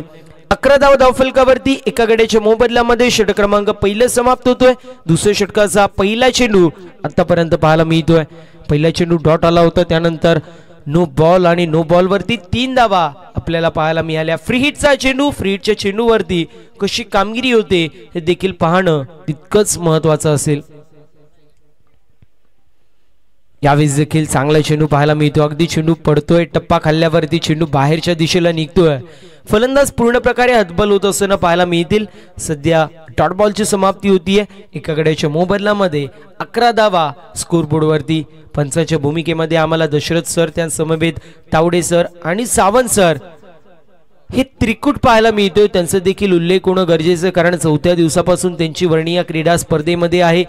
11 धाव धावफलकावरती एका गड्याच्या मोबदल्यामध्ये षटक क्रमांक पहिलं समाप्त होतोय. दुसऱ्या षटकाचा पहिला चेंडू आतापर्यंत पाहायला मिळतोय. पहिला चेंडू डॉट आला होता, त्यानंतर नो बॉल आणि नो बॉल वरती 3 धावा आपल्याला पाहायला मिळाल्या. फ्री हिटचा चेंडू, फ्री हिटच्या चेंडूवरती कशी कामगिरी होते हे देखील पाहणं तितकंच महत्वाचं असेल. यावेळेस देखील चांगला चेंडू पाहायला मिळतो. अगदी चेंडू पडतोय, टप्पा खाल्ल्यावरती चेंडू बाहेरच्या दिशेला निघतोय. फलंदाज पूर्ण प्रकारे हतबल होत असताना पाहायला मिळतील. सध्या डॉट बॉलची समाप्ती होतीये. एका गड्याच्या मोबदल्यामध्ये 11 धावा स्कोरबोर्डवरती. पंचाच्या भूमिकेमध्ये आम्हाला दशरथ सर, त्या समवेत तावडे सर आणि सावंत सर हे त्रिकूट पाहायला मिळतोय. त्यांचा देखील उल्लेख होणं गरजेचं, कारण 4थ्या दिवसापासून त्यांची वर्णी या क्रीडा स्पर्धेमध्ये आहे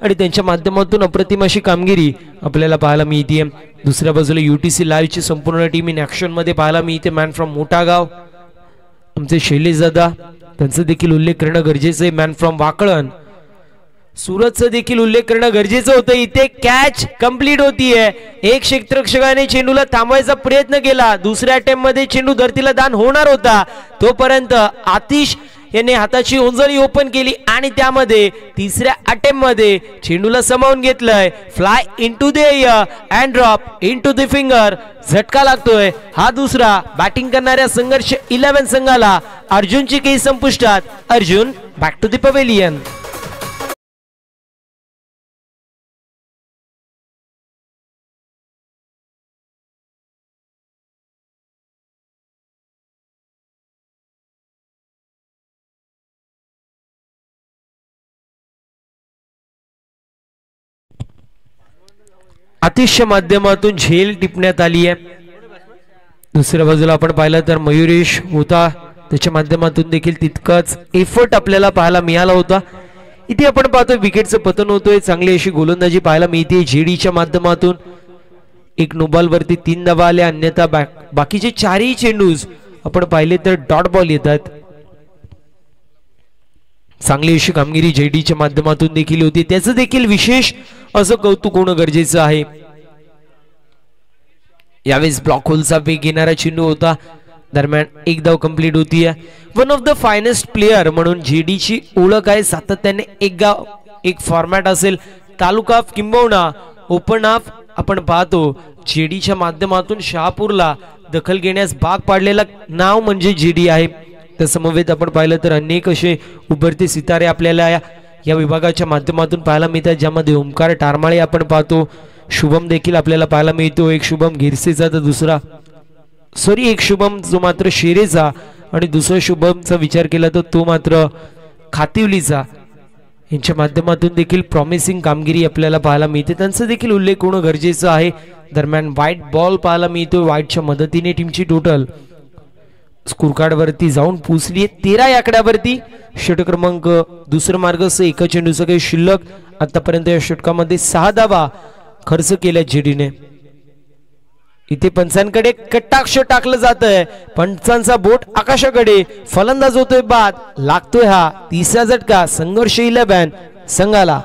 आणि त्यांच्या माध्यमातून अप्रतिम अशी कामगिरी आपल्याला पाहायला मिळते. दुसऱ्या बाजूला UTC लाईव्हची संपूर्ण टीम इन ऍक्शन मध्ये पाहायला मिळते. मॅन फ्रॉम मोठागाव आमचे शैलेश दादा, त्यांचा देखील उल्लेख करणं गरजेचं आहे. मॅन फ्रॉम वाकळण सुरतचा देखील उल्लेख करणं गरजेचं होतं. इथे कॅच कंप्लीट होतीये. एक क्षेत्ररक्षकाने चेंडूला थांबवायचा प्रयत्न केला, दुसऱ्या अटेम्प्ट मध्ये चेंडू धरतीला दान होणार होता, तोपर्यंत आतिश याने हाताची उंजळी ओपन केली आणि त्यामध्ये तिसऱ्या अटेम्प्ट मध्ये चेंडूला समावून घेतलंय. Fly into the air and drop into the finger. झटका लागतोय. हा दुसरा बॅटिंग करणाऱ्या संघर्ष 11 संघाला. अर्जुनची केस संपुष्टात. Arjun back to the pavilion. अतिशय माध्यमातून झेल टिपण्यात आली आहे. दुसऱ्या बाजूला आपण पाहिलं तर मयुरेश होता, त्याच्या माध्यमातून देखील तितकाच एफर्ट आपल्याला पाहायला मिळाला होता. इथे आपण पाहतोय विकेटचं पतन होतोय. चांगली अशी गोलंदाजी पाहायला मिळते जेडीच्या माध्यमातून. एक नो बॉल वरती 3 धावा आल्या, अन्यथा बाकीचे 4ही चेंडूज आपण पाहिले तर डॉट बॉल येतात. चांगली अशी कामगिरी जेडीच्या माध्यमातून देखील होती, त्याचं देखील विशेष असं कौतुक होणं गरजेचं आहे. यावेळेस ब्लॉक होलचा वेग घेणारा चेंडू होता. दरम्यान 1 धाव कंप्लीट होतीये. One of the finest player म्हणून जेडीची ओळख आहे. सातत्याने एक गाव एक फॉर्मॅट असेल, तालुका ऑफ किंबहुना ओपन ऑफ आपण पाहतो. जेडीच्या माध्यमातून शहापूरला दखल घेण्यास भाग पाडलेला नाव म्हणजे जेडी आहे. त्या समवेत आपण पाहिलं तर अनेक असे उभरते सितारे आपल्याला या विभागाच्या माध्यमातून पाहायला मिळतात, ज्यामध्ये ओमकार टारमाळे आपण पाहतो. शुभम देखील आपल्याला पाहायला मिळतो. एक शुभम गिरसेचा तर एक शुभम जो मात्र शेरेचा आणि दुसरा शुभमचा विचार केला तर तो मात्र खातिवलीचा. यांच्या माध्यमातून देखील प्रॉमिसिंग कामगिरी आपल्याला पाहायला मिळते, त्यांचा देखील उल्लेख होणं गरजेचं आहे. दरम्यान व्हाईट बॉल पाहायला मिळतो. व्हाईटच्या मदतीने टीमची टोटल स्कोर कार्ड वरती जाऊन पोहोचली 13 या आकड्यावरती. षटक क्रमांक दुसरं मार्गसह एका चेंडूचं काही शिल्लक. आतापर्यंत या षटकामध्ये 6 धावा खर्च केल्या जेडीने. इथे पंचांकडे कटाक्ष टाकलं जात आहे. पंचांचा बोट आकाशाकडे. फलंदाज होतोय बाद. लागतोय हा तिसरा झटका संघर्ष 11 संघाला.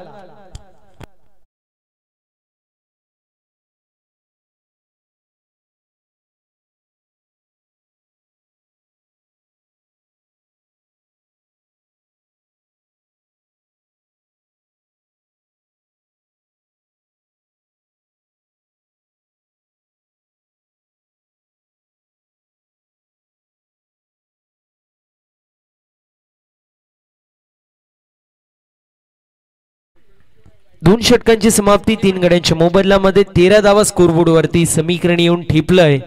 दोन षटकांची समाप्ती. 3 गड्यांच्या मोबदल्यामध्ये 13 धावा स्कोरबोर्ड वरती समीकरण येऊन ठेपलंय.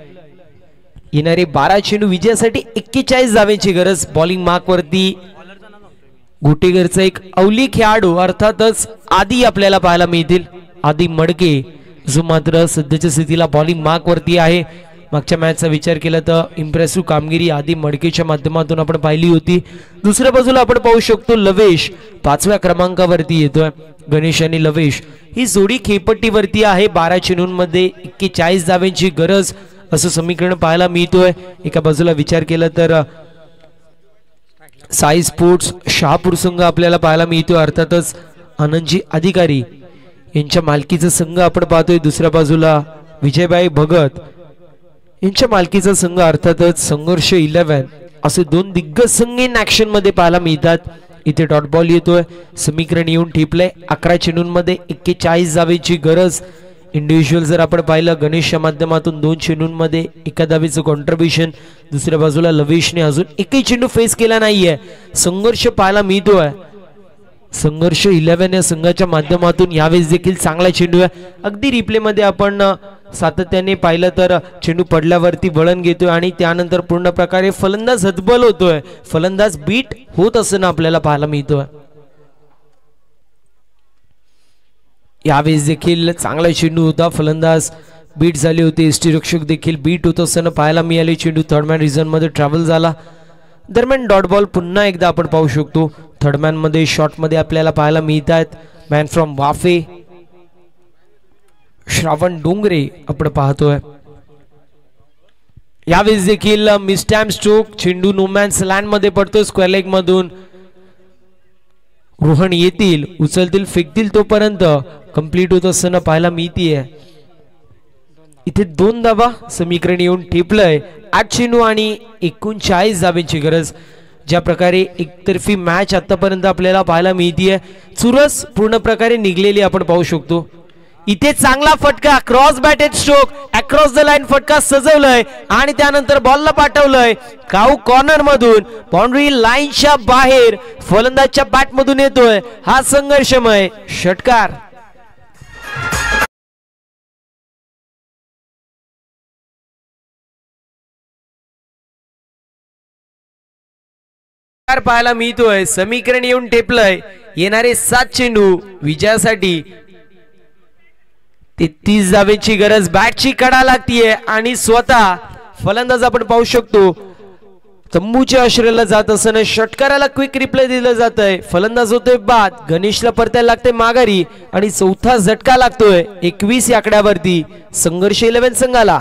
येणारे 12 चेंडू विजयासाठी 41 धावांची गरज. बॉलिंग मार्क वरती गोटेगरचा एक अवली खेळाडू अर्थातच आदी आपल्याला पाहायला मिळतील. आदी मडके जो मात्र सध्याच्या स्थितीला बॉलिंग मार्क वरती आहे. मागच्या मॅचचा विचार केला तर इम्प्रेसिव्ह कामगिरी आधी मडकेच्या माध्यमातून आपण पाहिली होती. दुसऱ्या बाजूला आपण पाहू शकतो लवेश 5व्या क्रमांकावरती येतोय. गणेश आणि लवेश ही जोडी खेळपट्टीवरती आहे. 12 चेंडूंमध्ये 41 धावांची गरज असं समीकरण पाहायला मिळतोय. एका बाजूला विचार केला तर साई स्पोर्ट्स शहापूर संघ आपल्याला पाहायला मिळतोय. अर्थातच आनंदजी अधिकारी यांच्या मालकीचा संघ आपण पाहतोय. दुसऱ्या बाजूला विजयबाई भगत यांच्या मालकीचा संघ अर्थातच संघर्ष 11 असे दोन दिग्गज संघ इन ऍक्शन मध्ये पाहायला मिळतात. इथे डॉट बॉल येतोय. समीकरण येऊन ठेपलंय. 11 चेंडूंमध्ये 41 धावेची गरज. इंडिव्हिज्युअल जर आपण पाहिलं गणेशच्या माध्यमातून 2 चेंडूंमध्ये 1 धावेचं कॉन्ट्रीब्युशन. दुसऱ्या बाजूला लवेशने अजून एकही चेंडू फेस केला नाहीये. संघर्ष पाहायला मिळतोय. संघर्ष 11 या संघाच्या माध्यमातून यावेळेस देखील चांगला चेंडू आहे. अगदी रिप्ले मध्ये आपण सातत्याने पाहिलं तर चेंडू पडल्यावरती वळण घेतोय आणि त्यानंतर पूर्ण प्रकारे फलंदाज हतबल होतोय. फलंदाज बीट होत असताना आपल्याला पाहायला मिळतोय. यावेळेस देखील चांगला चेंडू होता. फलंदाज बीट झाले होते. यष्टीरक्षक देखील बीट होत असताना पाहायला मिळाले. चेंडू थर्डमॅन रिझन मध्ये ट्रॅव्हल झाला. दरम्यान डॉट बॉल पुन्हा एकदा आपण पाहू शकतो. थर्डमॅन मध्ये शॉट मध्ये आपल्याला पाहायला मिळत आहेत. मॅन फ्रॉम वाफे श्रावण डोंगरे आपण पाहतोय. यावेळेस देखील मिस्टॅम स्ट्रोक. चेंडू नोमॅन्स लँड मध्ये पडतो. स्क्वेअर लेग मधून रोहन येतील, उचलतील, फेकतील तोपर्यंत कंप्लीट होत असताना पाहायला मिळतीये. इथे 2 धावा समीकरण येऊन ठेपलंय. 8 चेंडू आणि 39 धावांची गरज. ज्या प्रकारे एकतर्फी मॅच आतापर्यंत आपल्याला पाहायला मिळतीये. चुरस पूर्ण प्रकारे निघलेली आपण पाहू शकतो. इथे चांगला फटका cross batted stroke across the line फटका सजवलाय आणि त्यानंतर बॉलला पाठवलंय काऊ कॉर्नर मधून. बाउंड्री लाईनच्या बाहेर फलंदाजच्या बॅट मधून येतोय हा संघर्षमय षटकार. पाहायला मिळतोय. समीकरण येऊन ठेपलंय. येणारे 7 चेंडू विजयासाठी 33 धावेची गरज. बॅटची कडा लागतीये आणि स्वतः फलंदाज आपण पाहू शकतो तंबूच्या आश्रयाला जात असताना षटकाराला क्विक रिप्लाय दिलं जात आहे. फलंदाज होतोय बाद. गणेशला परतायला लागते माघारी आणि चौथा झटका लागतोय 21 या आकड्यावरती संघर्ष 11 संघाला.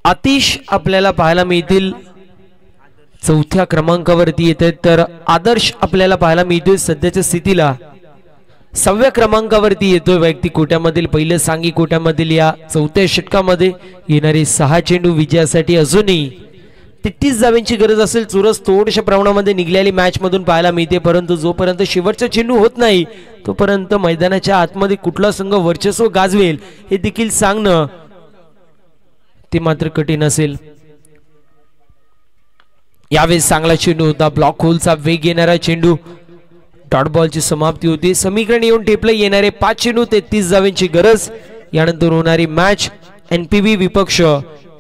आतिश आपल्याला पाहायला मिळतील 4थ्या क्रमांकावरती येत आहेत. तर आदर्श आपल्याला पाहायला मिळतोय सध्याच्या स्थितीला 6व्या क्रमांकावरती येतोय. वैयक्तिक कोट्यामधील पहिलं सांघिक कोट्यामधील या 4थ्या षटकामध्ये येणारे 6 चेंडू विजयासाठी अजूनही 33 धावांची गरज असेल. चुरस थोड्याशा प्रमाणामध्ये निघलेली मॅच मधून पाहायला मिळते. परंतु जोपर्यंत शेवटचा चेंडू होत नाही तोपर्यंत मैदानाच्या आतमध्ये कुठला संघ वर्चस्व गाजवेल हे देखील सांगणं ते मात्र कठीण असेल. यावेळेस चांगला चेंडू होता. ब्लॉक होलचा वेग येणारा चेंडू. डॉट बॉलची समाप्ती होती. समीकरण येऊन ठेपलं. येणारे 5 चेंडू 33 धावांची गरज. यानंतर होणारी मॅच NPB विपक्ष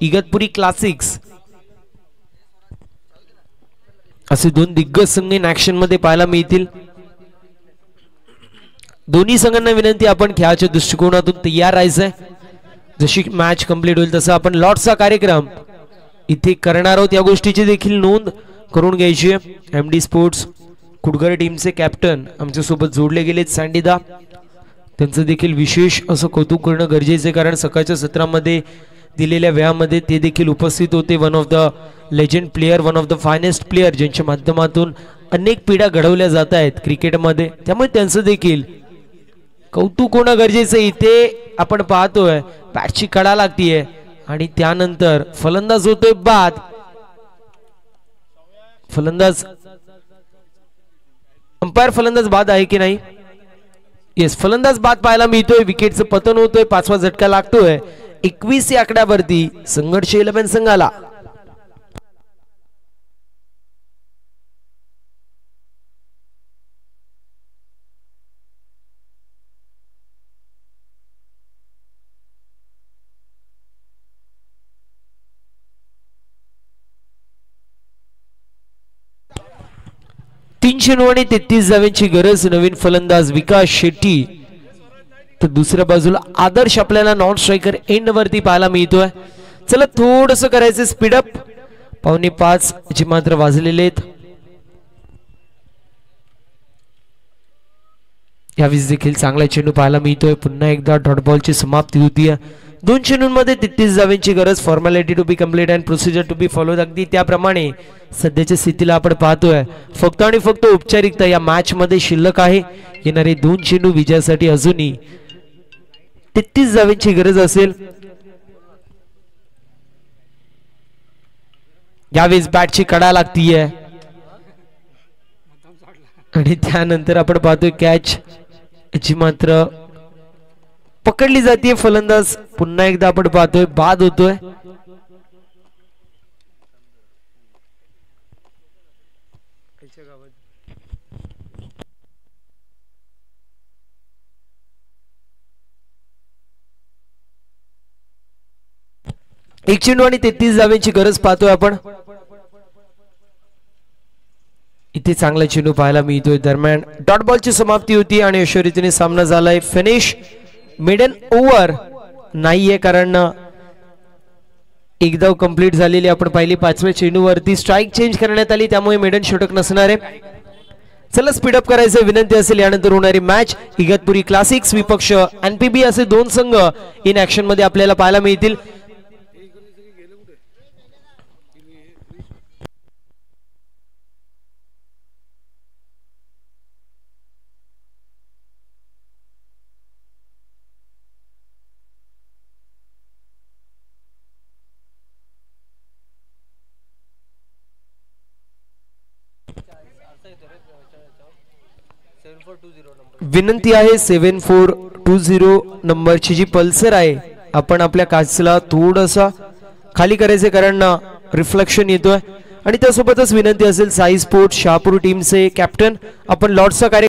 इगतपुरी क्लासिक्स असे 2 दिग्गज संघ इन ऍक्शन मध्ये पाहायला मिळतील. दोन्ही संघांना विनंती आपण खेळाच्या दृष्टिकोनातून तयार राहायचंय. जशी मॅच कंप्लीट होईल तसं आपण लॉटचा कार्यक्रम इथे करणार आहोत. या गोष्टीची देखील नोंद करून घ्यायची आहे. MD स्पोर्ट्स कुडगर टीमचे कॅप्टन आमच्या सोबत जोडले गेलेत सँडीदा. त्यांचं देखील विशेष असं कौतुक करणं गरजेचं आहे कारण सकाळच्या सत्रामध्ये दिलेल्या वेळामध्ये ते देखील उपस्थित होते. One of the legend player, one of the finest player ज्यांच्या माध्यमातून अनेक पिढ्या घडवल्या जात आहेत क्रिकेटमध्ये. त्यामुळे त्यांचं देखील कौतुक होणं गरजेचं. इथे आपण पाहतोय बॅटची कडा लागतीये आणि त्यानंतर फलंदाज होतोय बाद. फलंदाज अंपायर फलंदाज बाद आहे की नाही येस, फलंदाज बाद पाहायला मिळतोय, विकेटचं पतन होतोय, 5वा झटका लागतोय 21 या आकड्यावरती संघर्ष 11 संघाला. आणि 33 धावांची गरज. नवीन फलंदाज विकास शेट्टी, तर दुसऱ्या बाजूला आदर्श आपल्याला नॉन स्ट्रायकर एंड वरती पाहायला मिळतोय. चला थोडस करायचं स्पीडअप. 4:45 जे मात्र वाजलेले आहेत. यावेळी देखील चांगला चेंडू पाहायला मिळतोय. पुन्हा एकदा डॉट बॉलची समाप्ती होतीये. 2 चेंडूंमध्ये 33 धावांची गरज. Formality to be complete and procedure to be followed. अगदी त्याप्रमाणे सध्याच्या स्थितीला आपण पाहतोय. फक्त आणि फक्त औपचारिकता या मॅच मध्ये शिल्लक आहे. येणारे 2 चेंडू विजयासाठी अजूनही 33 धावांची गरज असेल. यावेळेस बॅटची कडा लागतीये आणि त्यानंतर आपण पाहतोय कॅच जी मात्र पकडली जाते. फलंदाज पुन्हा एकदा आपण पाहतोय बाद होतोय. एक चेंडू आणि 33 धावांची गरज पाहतोय आपण. इथे चांगला चेंडू पाहायला मिळतोय. दरम्यान डॉट बॉलची समाप्ती होती आणि अशा रीतीने सामना झालाय फिनिश. मिडन ओव्हर नाहीये कारण एक धाव कंप्लीट झालेली आपण पाहिली. 5व्या चेंडूवरती स्ट्राइक चेंज करण्यात आली, त्यामुळे मिडन षटक नसणार आहे. चला स्पीडअप करायचं विनंती असेल. यानंतर होणारी मॅच इगतपुरी क्लासिक्स विपक्ष एनपीबी असे 2 संघ इन ऍक्शन मध्ये आपल्याला पाहायला मिळतील. विनंती आहे 7420 नंबरची जी पल्सर आहे आपण आपल्या काचला थोडंसं खाली करायचे कारण रिफ्लेक्शन येतोय. आणि त्यासोबतच विनंती असेल साई स्पोर्ट्स शहापूर टीमचे कॅप्टन आपण लॉर्ड्सचा